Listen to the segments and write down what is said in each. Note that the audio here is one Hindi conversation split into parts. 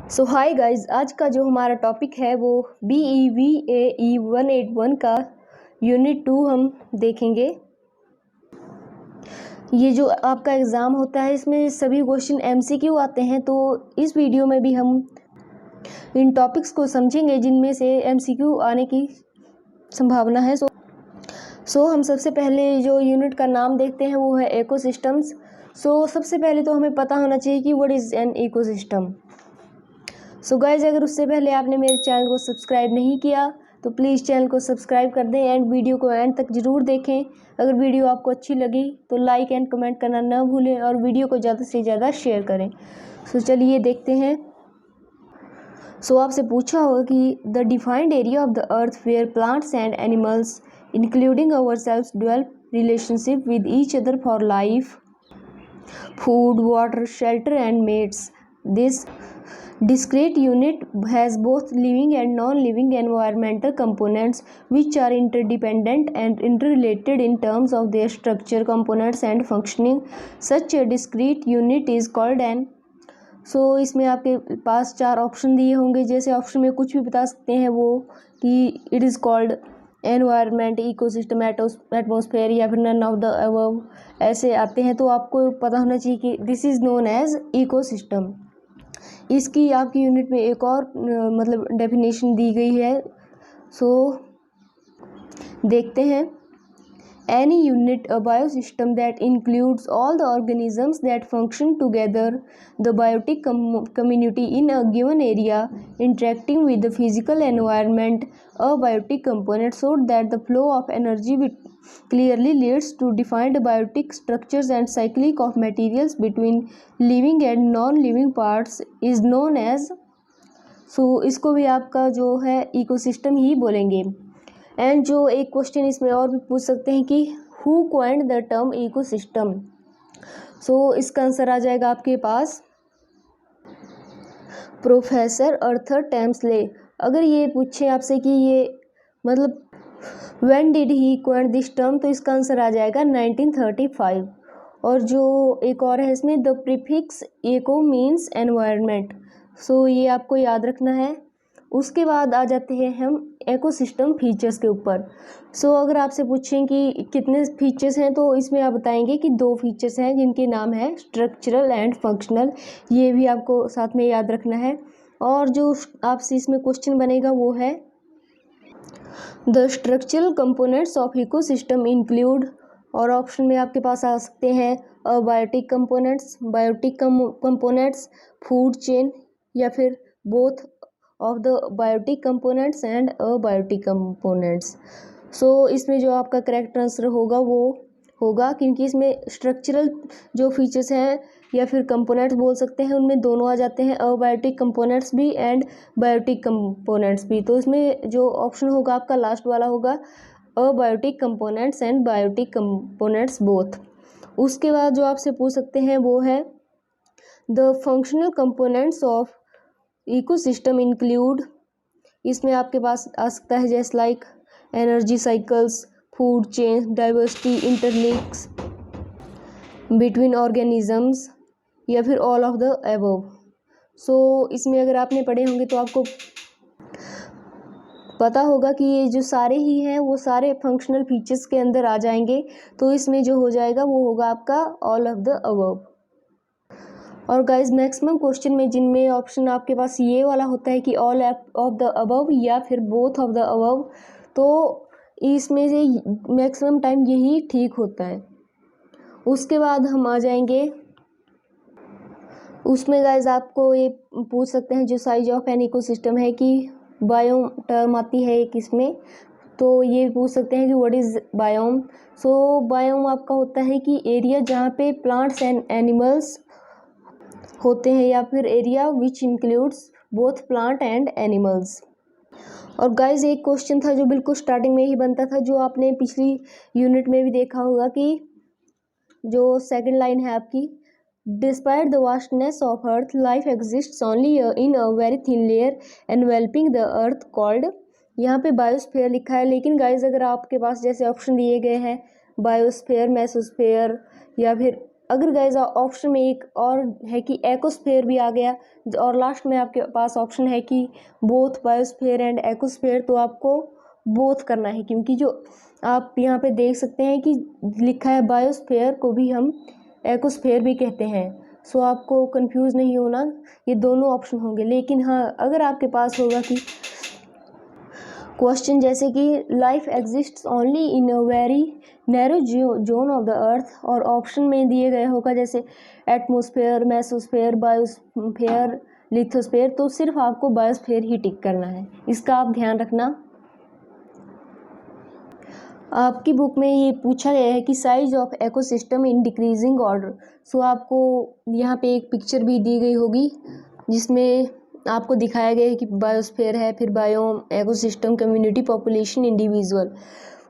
सो हाय गाइस, आज का जो हमारा टॉपिक है वो BEVAE 181 का यूनिट 2 हम देखेंगे। ये जो आपका एग्ज़ाम होता है इसमें सभी क्वेश्चन MCQ आते हैं, तो इस वीडियो में भी हम इन टॉपिक्स को समझेंगे जिनमें से MCQ आने की संभावना है। सो हम सबसे पहले जो यूनिट का नाम देखते हैं वो है इकोसिस्टम्स। सो सबसे पहले तो हमें पता होना चाहिए कि what is an ecosystem. So guys, अगर उससे पहले आपने मेरे चैनल को सब्सक्राइब नहीं किया तो प्लीज़ चैनल को सब्सक्राइब कर दें एंड वीडियो को एंड तक ज़रूर देखें। अगर वीडियो आपको अच्छी लगी तो लाइक एंड कमेंट करना न भूलें और वीडियो को ज़्यादा से ज़्यादा शेयर करें। सो चलिए देखते हैं। सो आपसे पूछा होगा कि the defined area of the earth where plants and animals including ourselves develop relationship with each other for life, food, water, shelter and mates. This discrete unit has both living and non-living environmental components which are interdependent and interrelated in terms of their structure, components and functioning. Such a discrete unit is called an इसमें आपके पास 4 ऑप्शन दिए होंगे। जैसे ऑप्शन में कुछ भी बता सकते हैं वो कि it is called environment, ecosystem, atmosphere या फिर नन ऑफ द अबव ऐसे आते हैं। तो आपको पता होना चाहिए कि this is known as ecosystem. इसकी आपकी यूनिट में एक और मतलब डेफिनेशन दी गई है। देखते हैं। Any unit, a biosystem that includes all the organisms that function together, the biotic community in a given area, interacting with the physical environment, a biotic component, so that the flow of energy clearly leads to defined biotic structures and cyclic of materials between living and non-living parts is known as। इसको भी आपका जो है इकोसिस्टम ही बोलेंगे। एंड जो एक क्वेश्चन इसमें और भी पूछ सकते हैं कि who coined the term ecosystem. इसका आंसर आ जाएगा आपके पास प्रोफेसर अर्थर टैम्सले। अगर ये पूछे आपसे कि ये मतलब when did he coined this term, तो इसका आंसर आ जाएगा 1935। और जो एक और है इसमें the prefix echo means environment. ये आपको याद रखना है। उसके बाद आ जाते हैं हम इकोसिस्टम फीचर्स के ऊपर। अगर आपसे पूछें कि कितने फीचर्स हैं तो इसमें आप बताएंगे कि 2 फीचर्स हैं जिनके नाम है स्ट्रक्चरल एंड फंक्शनल। ये भी आपको साथ में याद रखना है। और जो आपसे इसमें क्वेश्चन बनेगा वो है the structural components of ecosystem include, और ऑप्शन में आपके पास आ सकते हैं abiotic components, biotic components, food chain या फिर both of the biotic components and abiotic components. इसमें जो आपका करेक्ट आंसर होगा वो होगा, क्योंकि इसमें स्ट्रक्चरल जो फीचर्स हैं या फिर कंपोनेंट्स बोल सकते हैं उनमें दोनों आ जाते हैं, अबायोटिक कंपोनेंट्स भी एंड बायोटिक कंपोनेंट्स भी। तो इसमें जो ऑप्शन होगा आपका लास्ट वाला होगा abiotic components and biotic components both. उसके बाद जो आपसे पूछ सकते हैं वो है the functional components of ecosystem include. इसमें आपके पास आ सकता है जैसे like energy cycles, food chain, diversity, interlinks between organisms या फिर ऑल ऑफ द अबव। इसमें अगर आपने पढ़े होंगे तो आपको पता होगा कि ये जो सारे ही हैं वो सारे फंक्शनल फीचर्स के अंदर आ जाएंगे। तो इसमें जो हो जाएगा वो होगा आपका ऑल ऑफ द अबव। और गाइज मैक्सिमम क्वेश्चन में जिनमें ऑप्शन आपके पास ये वाला होता है कि ऑल ऑफ द अबव या फिर बोथ ऑफ द अबव, तो इसमें से मैक्सिमम टाइम यही ठीक होता है। उसके बाद हम आ जाएंगे उसमें गाइज आपको ये पूछ सकते हैं जो साइज ऑफ एन इकोसिस्टम है कि बायोम टर्म आती है एक इसमें, तो ये पूछ सकते हैं कि व्हाट इज़ बायोम। बायोम आपका होता है कि एरिया जहाँ पे प्लांट्स एंड एनिमल्स होते हैं या फिर area which includes both plant and animals. और गाइज एक क्वेश्चन था जो बिल्कुल स्टार्टिंग में ही बनता था, जो आपने पिछली यूनिट में भी देखा होगा कि जो सेकंड लाइन है आपकी, despite the vastness of earth life exists only in a very thin layer enveloping the earth called. यहाँ पे बायोस्फीयर लिखा है, लेकिन गाइज अगर आपके पास जैसे ऑप्शन दिए गए हैं बायोस्फीयर, मेसोस्फीयर या फिर अगर गाइस ऑप्शन में एक और है कि एकोस्फेयर भी आ गया और लास्ट में आपके पास ऑप्शन है कि बोथ बायोस्फेयर एंड एकोस्फेयर, तो आपको बोथ करना है, क्योंकि जो आप यहाँ पे देख सकते हैं कि लिखा है बायोस्फेयर को भी हम एकोस्फेयर भी कहते हैं। सो आपको कंफ्यूज नहीं होना, ये दोनों ऑप्शन होंगे। लेकिन हाँ, अगर आपके पास होगा कि क्वेश्चन जैसे कि life exists only in a very narrow zone of the अर्थ, और ऑप्शन में दिए गए होगा जैसे एटमॉस्फेयर, मेसोस्फेयर, बायोस्फेयर, लिथोस्फेयर, तो सिर्फ आपको बायोस्फेयर ही टिक करना है, इसका आप ध्यान रखना। आपकी बुक में ये पूछा गया है कि size of ecosystem in decreasing order. So आपको यहाँ पे एक पिक्चर भी दी गई होगी जिसमें आपको दिखाया गया है कि बायोस्फीयर है, फिर biome, ecosystem, community, population, individual.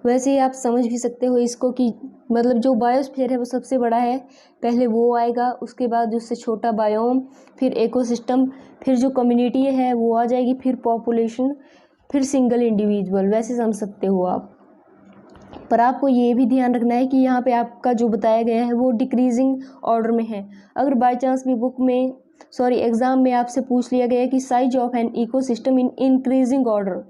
वैसे ही आप समझ भी सकते हो इसको कि मतलब जो बायोस्फीयर है वो सबसे बड़ा है, पहले वो आएगा, उसके बाद उससे छोटा बायोम, फिर इकोसिस्टम, फिर जो कम्युनिटी है वो आ जाएगी, फिर पॉपुलेशन, फिर सिंगल इंडिविजुअल। वैसे समझ सकते हो आप। पर आपको ये भी ध्यान रखना है कि यहाँ पे आपका जो बताया गया है वो डिक्रीजिंग ऑर्डर में है। अगर बाय चांस भी बुक में एग्ज़ाम में आपसे पूछ लिया गया है कि size of an ecosystem in increasing order,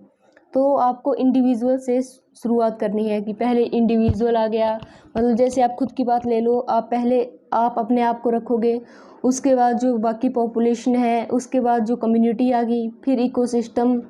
तो आपको इंडिविजुअल से शुरुआत करनी है कि पहले इंडिविजुअल आ गया, मतलब जैसे आप खुद की बात ले लो, आप पहले आप अपने आप को रखोगे, उसके बाद जो बाकी पॉपुलेशन है, उसके बाद जो कम्युनिटी आ गई, फिर इकोसिस्टम,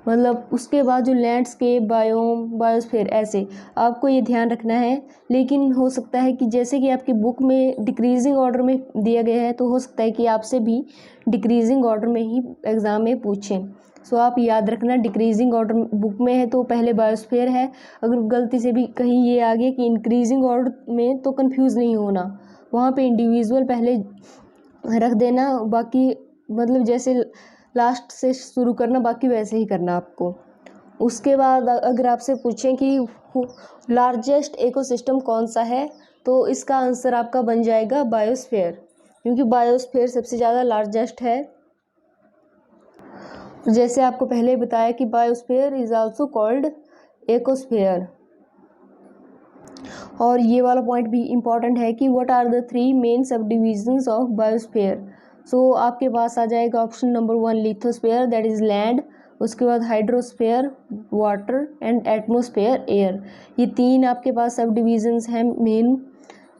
मतलब उसके बाद जो लैंडस्केप, बायोम, बायोस्फीयर, ऐसे आपको ये ध्यान रखना है। लेकिन हो सकता है कि जैसे कि आपकी बुक में डिक्रीजिंग ऑर्डर में दिया गया है, तो हो सकता है कि आपसे भी डिक्रीजिंग ऑर्डर में ही एग्ज़ाम में पूछें। सो आप याद रखना, डिक्रीजिंग ऑर्डर बुक में है तो पहले बायोस्फीयर है। अगर गलती से भी कहीं ये आ गया कि इंक्रीजिंग ऑर्डर में, तो कंफ्यूज नहीं होना, वहाँ पे इंडिविजुअल पहले रख देना, बाकी मतलब जैसे लास्ट से शुरू करना, बाकी वैसे ही करना आपको। उसके बाद अगर आपसे पूछें कि लार्जेस्ट इकोसिस्टम कौन सा है, तो इसका आंसर आपका बन जाएगा बायोस्फीयर, क्योंकि बायोस्फीयर सबसे ज़्यादा लार्जेस्ट है। जैसे आपको पहले बताया कि biosphere is also called ecosphere. और ये वाला पॉइंट भी इम्पॉर्टेंट है कि व्हाट आर द 3 मेन सब डिविजन्स ऑफ बायोस्फीयर। सो आपके पास आ जाएगा option number 1 lithosphere, that is land, उसके बाद hydrosphere, water, and atmosphere, air. ये 3 आपके पास सब डिविजन्स हैं मेन।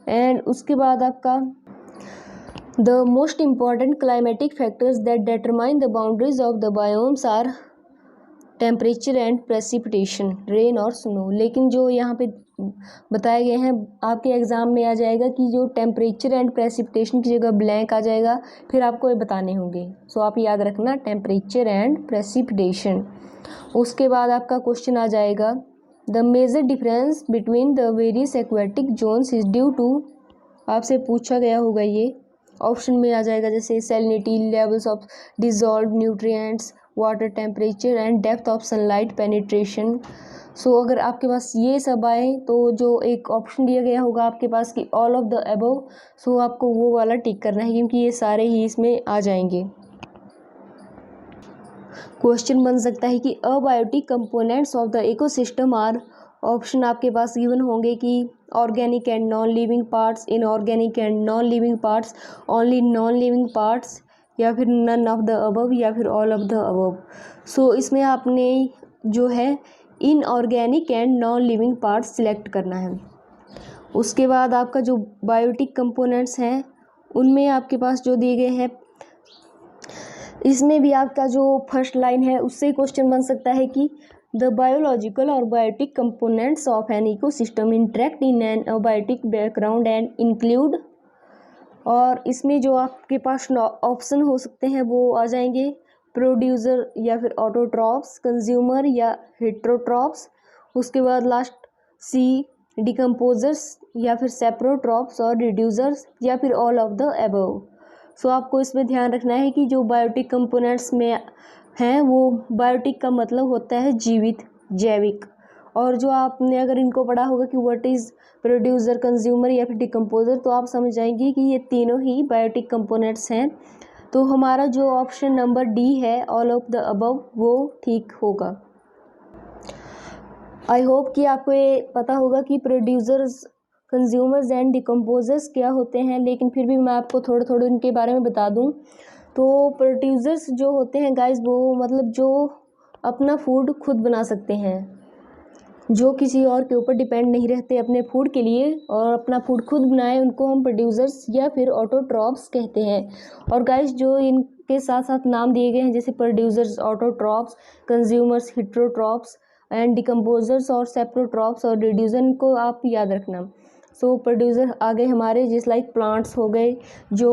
एंड उसके बाद आपका the most important climatic factors that determine the boundaries of the biomes are temperature and precipitation, rain और स्नो। लेकिन जो यहाँ पे बताए गए हैं आपके एग्ज़ाम में आ जाएगा कि जो टेम्परेचर एंड प्रेसिपिटेशन की जगह ब्लैंक आ जाएगा, फिर आपको ये बताने होंगे। सो आप याद रखना टेम्परेचर एंड प्रेसिपिटेशन। उसके बाद आपका क्वेश्चन आ जाएगा the major difference between the various aquatic zones is due to, आपसे पूछा गया होगा ये, ऑप्शन में आ जाएगा जैसे salinity, levels of dissolve nutrients, water temperature and depth of sunlight penetration. So अगर आपके पास ये सब आए तो जो एक ऑप्शन दिया गया होगा आपके पास कि ऑल ऑफ द अबव, सो आपको वो वाला टिक करना है, क्योंकि ये सारे ही इसमें आ जाएंगे। क्वेश्चन बन सकता है कि abiotic components of the ecosystem are, option आपके पास गिवन होंगे कि organic and non living parts, inorganic and non living parts, only non living parts, या फिर नन ऑफ द अबव, या फिर all of the above. So इसमें आपने जो है inorganic and non living parts select करना है। उसके बाद आपका जो बायोटिक कंपोनेंट्स हैं उनमें आपके पास जो दिए गए हैं, इसमें भी आपका जो फर्स्ट लाइन है उससे क्वेश्चन बन सकता है कि द बायोलॉजिकल और biotic components of an ecosystem interact in an abiotic background and include, और इसमें जो आपके पास ऑप्शन हो सकते हैं वो आ जाएंगे प्रोड्यूसर या फिर ऑटोट्रॉप्स, कंज्यूमर या हेट्रोट्रॉप्स। उसके बाद लास्ट सी डिकम्पोजर्स या फिर सेप्रोट्रॉप्स और रिड्यूसर्स, या फिर ऑल ऑफ द अबव। सो आपको इसमें ध्यान रखना है कि जो बायोटिक कंपोनेंट्स में हैं वो बायोटिक का मतलब होता है जीवित, जैविक। और जो आपने अगर इनको पढ़ा होगा कि व्हाट इज़ प्रोड्यूसर, कंज्यूमर या फिर डिकम्पोजर, तो आप समझ जाएंगे कि ये तीनों ही बायोटिक कंपोनेंट्स हैं। तो हमारा जो ऑप्शन नंबर डी है ऑल ऑफ द अबव वो ठीक होगा। आई होप कि आपको ये पता होगा कि प्रोड्यूसर्स कंज्यूमर्स एंड डिकम्पोजर्स क्या होते हैं, लेकिन फिर भी मैं आपको थोड़े थोड़े इनके बारे में बता दूं। तो प्रोड्यूसर्स जो होते हैं गाइस, वो मतलब जो अपना फूड खुद बना सकते हैं, जो किसी और के ऊपर डिपेंड नहीं रहते अपने फूड के लिए और अपना फूड खुद बनाए, उनको हम प्रोड्यूसर्स या फिर ऑटोट्रॉप्स कहते हैं। और गाइस जो इनके साथ साथ नाम दिए गए हैं, जैसे producers autotrophs, consumers heterotrophs and decomposers और सेप्रोट्रॉप्स और रिड्यूसर, को आप याद रखना। सो प्रोड्यूसर आ गए हमारे, जिस लाइक प्लांट्स हो गए जो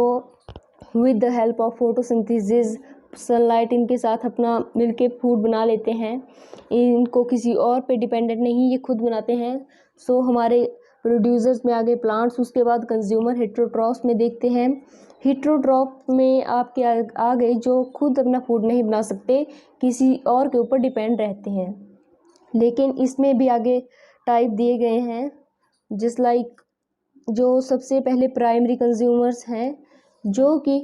with the help of photosynthesis, sunlight इनके साथ अपना मिलके फूड बना लेते हैं, इनको किसी और पे डिपेंडेंट नहीं, ये खुद बनाते हैं। सो हमारे प्रोड्यूसर्स में आ गए प्लांट्स। उसके बाद कंज्यूमर हेट्रोट्रॉप्स में देखते हैं, हेट्रोट्रॉप में आपके आ गए जो खुद अपना फूड नहीं बना सकते, किसी और के ऊपर डिपेंड रहते हैं। लेकिन इसमें भी आगे टाइप दिए गए हैं, जिस लाइक जो सबसे पहले प्राइमरी कंज्यूमर्स हैं, जो कि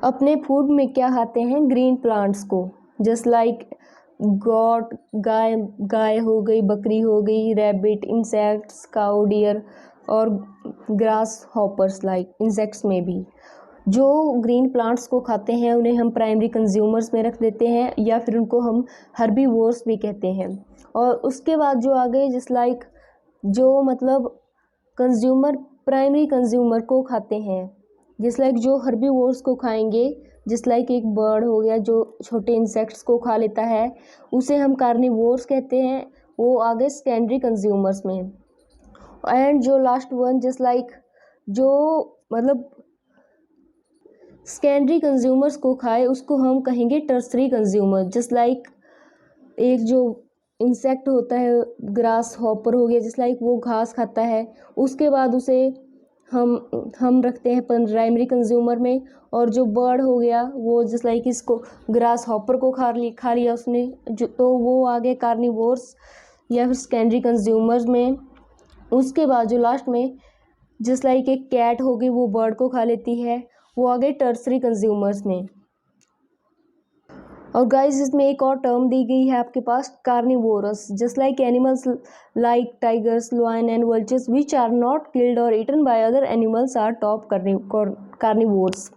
अपने फूड में क्या खाते हैं, ग्रीन प्लांट्स को, जस्ट लाइक गॉट, गाय हो गई, बकरी हो गई, रैबिट, इंसेक्ट्स, काउ, डियर और ग्रास हॉपर्स लाइक इंसेक्ट्स में भी जो ग्रीन प्लांट्स को खाते हैं, उन्हें हम प्राइमरी कंज्यूमर्स में रख देते हैं, या फिर उनको हम हर्बीवोर्स भी कहते हैं। और उसके बाद जो आ गए जिस लाइक जो मतलब कंज्यूमर प्राइमरी कंज्यूमर को खाते हैं, जिस लाइक जो हर्बीवोर्स को खाएंगे, जिस लाइक एक बर्ड हो गया जो छोटे इंसेक्ट्स को खा लेता है, उसे हम कार्निवोर्स कहते हैं, वो आ गए सेकेंडरी कंज्यूमर्स में। एंड जो लास्ट वन जिस लाइक जो मतलब सेकेंडरी कंज्यूमर्स को खाए, उसको हम कहेंगे टर्सरी कंज्यूमर। जस्ट लाइक एक जो इंसेक्ट होता है, ग्रास हॉपर हो गया, जिस लाइक वो घास खाता है, उसके बाद उसे हम रखते हैं प्राइमरी कंज्यूमर में। और जो बर्ड हो गया वो जस्ट लाइक इसको ग्रास हॉपर को खा लिया उसने, जो तो वो आगे कार्निवोर्स या फिर सेकेंडरी कंज्यूमर्स में। उसके बाद जो लास्ट में जस्ट लाइक एक कैट हो गई, वो बर्ड को खा लेती है, वो आ गए टर्सरी कंज्यूमर्स में। और गाइस इसमें एक और टर्म दी गई है आपके पास, carnivorous, just like animals like tigers, lion and vultures which are not killed और eaten by other animals are top carnivores.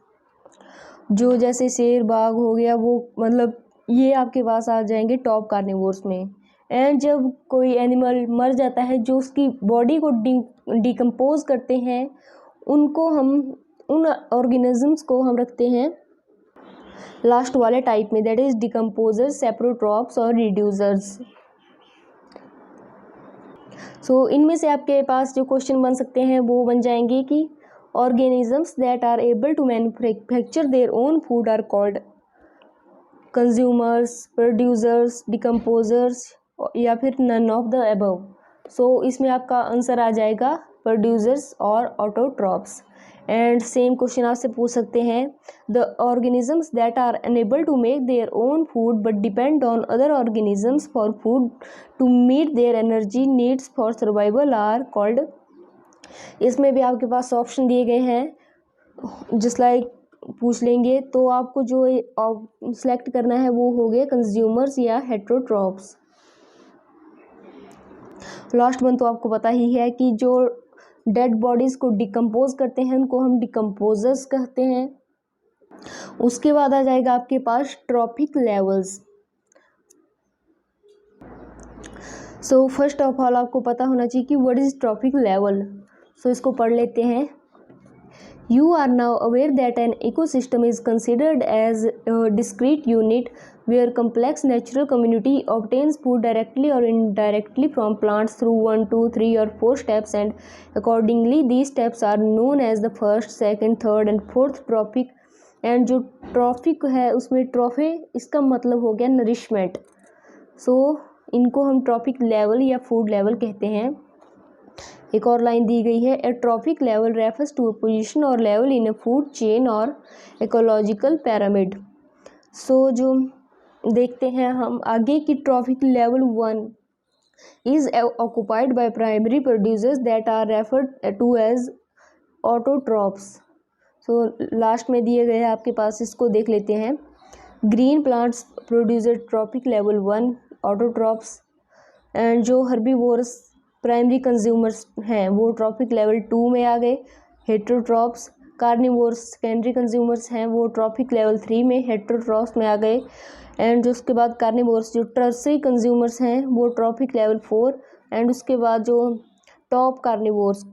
जो जैसे शेर, बाघ हो गया, वो मतलब ये आपके पास आ जाएंगे टॉप कार्निवोर्स में। एंड जब कोई एनिमल मर जाता है, जो उसकी बॉडी को डिकम्पोज करते हैं, उनको हम उन ऑर्गेनिजम्स को हम रखते हैं लास्ट वाले टाइप में, दैट इज डिकम्पोजर्स, सेप्रोट्रॉप्स और रिड्यूसर्स। सो इनमें से आपके पास जो क्वेश्चन बन सकते हैं वो बन जाएंगे कि organisms that are able to manufacture their own food are called consumers, producers, decomposers या फिर none of the above. So इसमें आपका आंसर आ जाएगा प्रोड्यूसर्स और ऑटोट्रॉप्स। एंड सेम क्वेश्चन आपसे पूछ सकते हैं, the organisms that are unable to make their own food but depend on other organisms for food to meet their energy needs for survival are called. इसमें भी आपके पास ऑप्शन दिए गए हैं, जस्ट लाइक पूछ लेंगे तो आपको जो सिलेक्ट करना है वो हो गए कंज्यूमर्स या हेट्रोट्रॉप्स। लास्ट वन तो आपको पता ही है कि जो डेड बॉडीज़ को डिकम्पोज करते हैं, उनको हम डिकम्पोजर्स कहते हैं। उसके बाद आ जाएगा आपके पास trophic levels. So first of all आपको पता होना चाहिए कि what is trophic level. So इसको पढ़ लेते हैं। You are now aware that an ecosystem is considered as a discrete unit where complex natural community obtains food directly or indirectly from plants through 1, 2, 3 or 4 steps, and accordingly these steps are known as the first, second, third and fourth trophic। and जो ट्रॉफिक है उसमें ट्रॉफी इसका मतलब हो गया नरिशमेंट। सो इनको हम ट्रॉफिक लेवल या फूड लेवल कहते हैं। एक और लाइन दी गई है, a trophic level refers to a position और level in a food chain और इकोलॉजिकल पैरामिड। सो जो देखते हैं हम आगे की trophic level 1 is occupied by primary producers that are referred to as autotrophs. So last में दिए गए हैं आपके पास, इसको देख लेते हैं। Green plants producer traffic level 1 autotrophs. And जो हर्बीवोरस प्राइमरी कंज्यूमर्स हैं वो ट्रॉपिक लेवल 2 में आ गए, हेटेरोट्रॉप्स। कार्निवोर्स सेकेंडरी कंज्यूमर्स हैं वो ट्रॉपिक लेवल 3 में हेटेरोट्रॉप्स में आ गए। एंड जो उसके बाद कार्निवोर्स जो टर्सरी कंज्यूमर्स हैं वो ट्रॉपिक लेवल 4। एंड उसके बाद जो टॉप कार्निवोर्स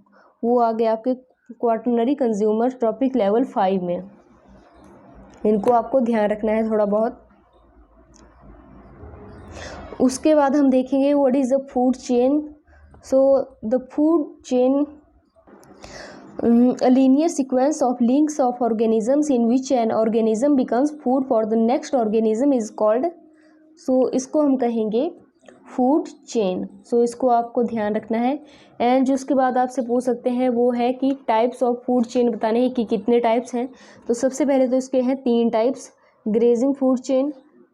वो आ गए आपके क्वाटरनरी कंज्यूमर ट्रॉपिक लेवल 5 में। इनको आपको ध्यान रखना है थोड़ा बहुत। उसके बाद हम देखेंगे what is the food chain. So the food chain a linear sequence of links of organisms in which an organism becomes food for the next organism is called, so इसको हम कहेंगे फूड चेन। सो इसको आपको ध्यान रखना है। एंड जो उसके बाद आपसे पूछ सकते हैं वो है कि टाइप्स ऑफ फूड चेन बताने हैं कि कितने टाइप्स हैं। तो सबसे पहले तो इसके हैं 3 types, grazing food chain,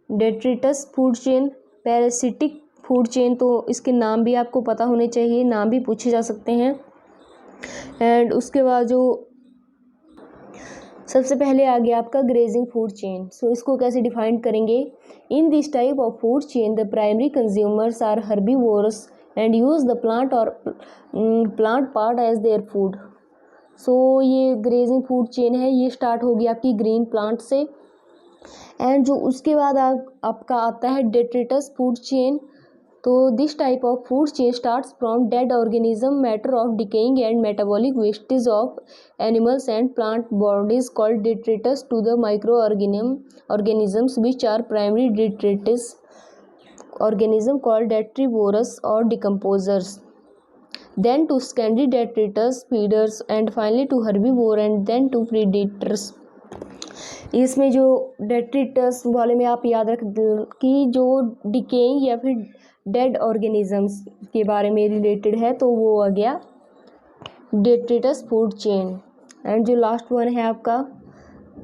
detritus food chain, parasitic food chain. तो इसके नाम भी आपको पता होने चाहिए, नाम भी पूछे जा सकते हैं। एंड उसके बाद जो सबसे पहले आ गया आपका ग्रेजिंग फूड चेन। सो इसको कैसे डिफाइन करेंगे। In this type of food chain the primary consumers are herbivorous and use the plant और plant part as their food. So ये ग्रेजिंग फूड चेन है, ये स्टार्ट होगी आपकी ग्रीन प्लांट से। एंड जो उसके बाद आपका आता है डेट्रिटस फूड चेन। तो this type of food chain starts from dead organism matter of decaying and metabolic wastage of animals and plant bodies called detritus to the micro organisms which are primary detritus organism called detrivorous or decomposers, then to secondary detritus feeders and finally to herbivore and then to predators। इसमें जो डेट्रिटस वाले में आप याद रख कि जो डिकेइंग या फिर डेड ऑर्गेनिजम्स के बारे में रिलेटेड है तो वो आ गया डेट्रिटस फूड चेन। एंड जो लास्ट वन है आपका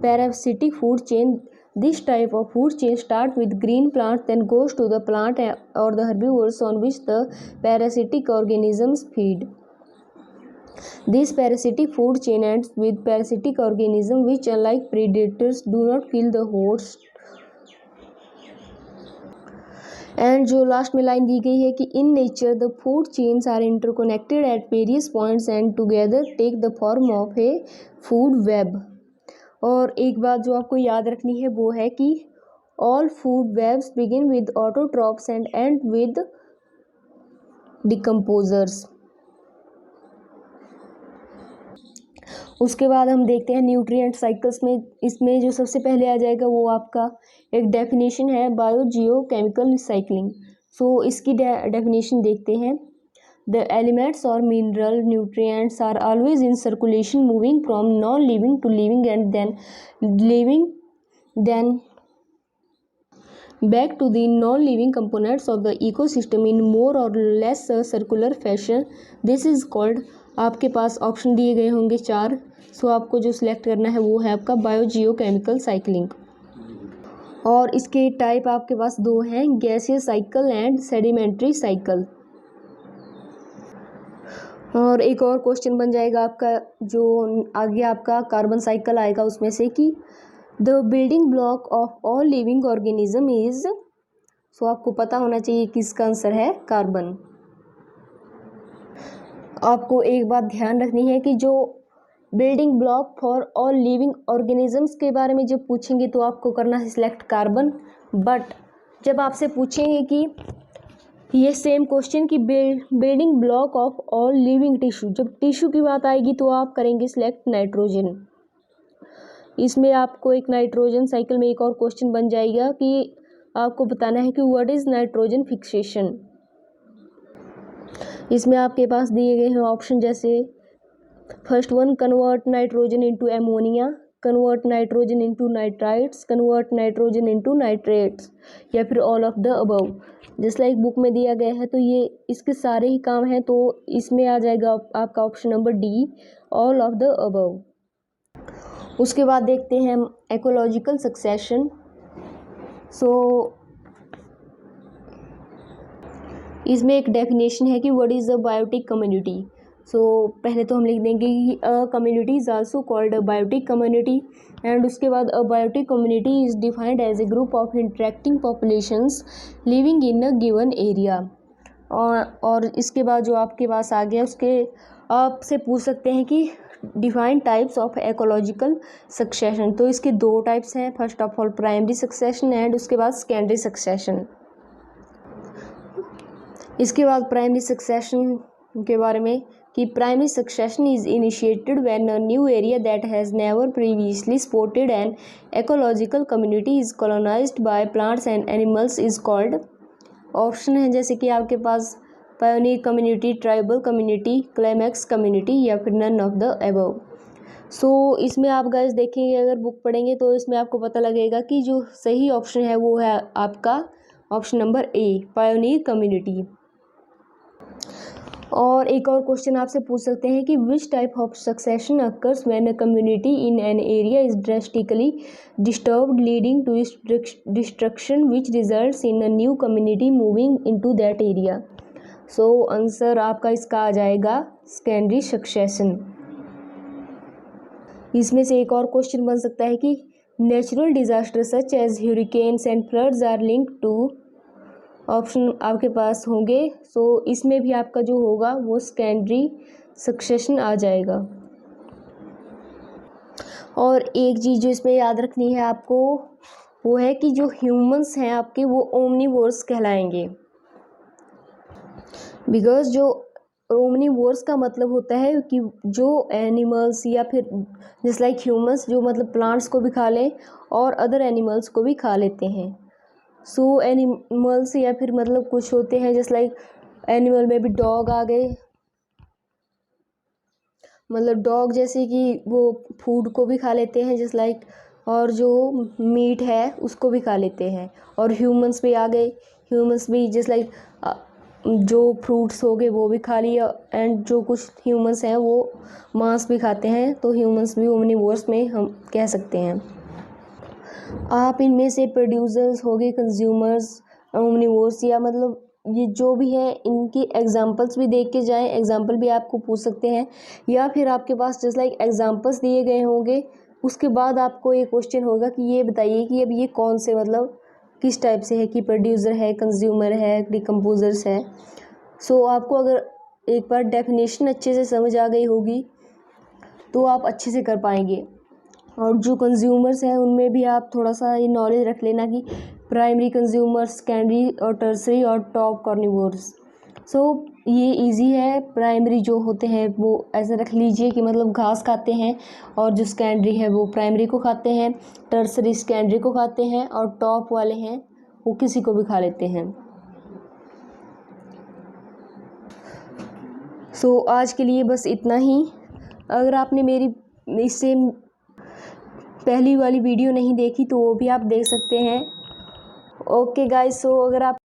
parasitic food chain. This type of food chain start with green plant then goes to the plant और the herbivores on which the parasitic organisms feed. This parasitic food chain ends with parasitic organisms which, unlike predators, do not kill the host। And जो लास्ट में लाइन दी गई है कि in nature the food chains are interconnected at various points and together take the form of a food web. और एक बात जो आपको याद रखनी है वो है कि all food webs begin with autotrophs and end with decomposers. उसके बाद हम देखते हैं न्यूट्रिएंट साइकिल्स में। इसमें जो सबसे पहले आ जाएगा वो आपका एक डेफिनेशन है biogeochemical cycling. So इसकी डेफिनेशन देखते हैं। द एलिमेंट्स और mineral nutrients are always in circulation moving from non living to living and then back to the non-living components of the ecosystem in more or less a circular fashion। This is called, आपके पास ऑप्शन दिए गए होंगे 4। सो आपको जो सिलेक्ट करना है वो है आपका बायो जियो केमिकल साइक्लिंग। और इसके टाइप आपके पास 2 हैं, gaseous cycle and sedimentary cycle. और एक और क्वेश्चन बन जाएगा आपका जो आगे आपका कार्बन साइकिल आएगा उसमें से कि the building block of all living organism is. So आपको पता होना चाहिए कि इसका आंसर है कार्बन। आपको एक बात ध्यान रखनी है कि जो building block for all living organisms के बारे में जब पूछेंगे तो आपको करना है सिलेक्ट कार्बन। बट जब आपसे पूछेंगे कि ये सेम क्वेश्चन कि building block of all living tissue, जब टिश्यू की बात आएगी तो आप करेंगे सिलेक्ट नाइट्रोजन। इसमें आपको एक नाइट्रोजन साइकिल में एक और क्वेश्चन बन जाएगा कि आपको बताना है कि व्हाट इज़ नाइट्रोजन फिक्सेशन। इसमें आपके पास दिए गए हैं ऑप्शन जैसे first one convert nitrogen into ammonia, convert nitrogen into nitrites, convert nitrogen into nitrates या फिर ऑल ऑफ द अबव। जिस लाइक बुक में दिया गया है तो ये इसके सारे ही काम हैं, तो इसमें आ जाएगा आपका option number D, all of the above. उसके बाद देखते हैं हम इकोलॉजिकल सक्सेशन। सो इसमें एक डेफिनेशन है कि what is a biotic community. So पहले तो हम लिख देंगे कि a community is also called a biotic community. And उसके बाद a biotic community is defined as a group of interacting populations living in a given area. और इसके बाद जो आपके पास आ गया उसके आपसे पूछ सकते हैं कि define types of ecological succession. तो इसके दो टाइप्स हैं, first of all primary succession and उसके बाद सेकेंडरी सक्सेशन। इसके बाद प्राइमरी सक्सेशन के बारे में कि primary succession is initiated when a new area that has never previously supported an ecological community is colonised by plants and animals is called. Option है जैसे कि आपके पास pioneer community, tribal community, climax community या फिर none of the above. So इसमें आप गाइस देखेंगे, अगर बुक पढ़ेंगे तो इसमें आपको पता लगेगा कि जो सही ऑप्शन है वो है आपका option number A, pioneer community. और एक और क्वेश्चन आपसे पूछ सकते हैं कि which type of succession occurs when a community in an area is drastically disturbed leading to destruction which results in a new community moving into that area. So answer आपका इसका आ जाएगा सेकेंडरी सक्सेशन। इसमें से एक और क्वेश्चन बन सकता है कि natural disaster such as hurricanes and floods are linked to. Option आपके पास होंगे, सो इसमें भी आपका जो होगा वो सेकेंडरी सक्सेशन आ जाएगा। और एक चीज़ जो इसमें याद रखनी है आपको वो है कि जो ह्यूमंस हैं आपके वो ओमनीवोर्स कहलाएंगे, बिकॉज जो ओमनीवोर्स का मतलब होता है कि जो एनिमल्स या फिर जस्ट लाइक ह्यूमंस जो मतलब प्लांट्स को भी खा लें और अदर एनिमल्स को भी खा लेते हैं। सो एनिमल्स या फिर मतलब कुछ होते हैं जस्ट लाइक एनिमल में भी डॉग आ गए, मतलब डॉग जैसे कि वो फूड को भी खा लेते हैं जस्ट लाइक, और जो मीट है उसको भी खा लेते हैं। और ह्यूमंस भी आ गए, ह्यूमंस भी जस्ट लाइक जो फ्रूट्स हो गए वो भी खा लिया, एंड जो कुछ ह्यूमंस हैं वो मांस भी खाते हैं, तो ह्यूमंस भी ओमनीवोर्स में हम कह सकते हैं। आप इनमें से प्रोड्यूसर्स हो गए, कंज्यूमर्स, ओमनीवोर्स, या मतलब ये जो भी है इनकी एग्जांपल्स भी देख के जाएं, एग्जांपल भी आपको पूछ सकते हैं, या फिर आपके पास जस्ट लाइक एग्जांपल्स दिए गए होंगे उसके बाद आपको ये क्वेश्चन होगा कि ये बताइए कि अब ये कौन से मतलब किस टाइप से है, कि प्रोड्यूसर है, कंज्यूमर है, डिकम्पोजर्स है। सो आपको अगर एक बार डेफिनेशन अच्छे से समझ आ गई होगी तो आप अच्छे से कर पाएंगे। और जो कंज्यूमर्स हैं उनमें भी आप थोड़ा सा ये नॉलेज रख लेना कि प्राइमरी कंज्यूमर्स, सेकेंडरी और टर्सरी और टॉप कार्निवोर्स। सो ये इजी है। प्राइमरी जो होते हैं वो ऐसे रख लीजिए कि मतलब घास खाते हैं, और जो सेकेंडरी है वो प्राइमरी को खाते हैं, टर्सरी सेकेंडरी को खाते हैं, और टॉप वाले हैं वो किसी को भी खा लेते हैं। सो आज के लिए बस इतना ही। अगर आपने मेरी इससे पहली वाली वीडियो नहीं देखी तो वो भी आप देख सकते हैं। ओके गाइस, सो अगर आप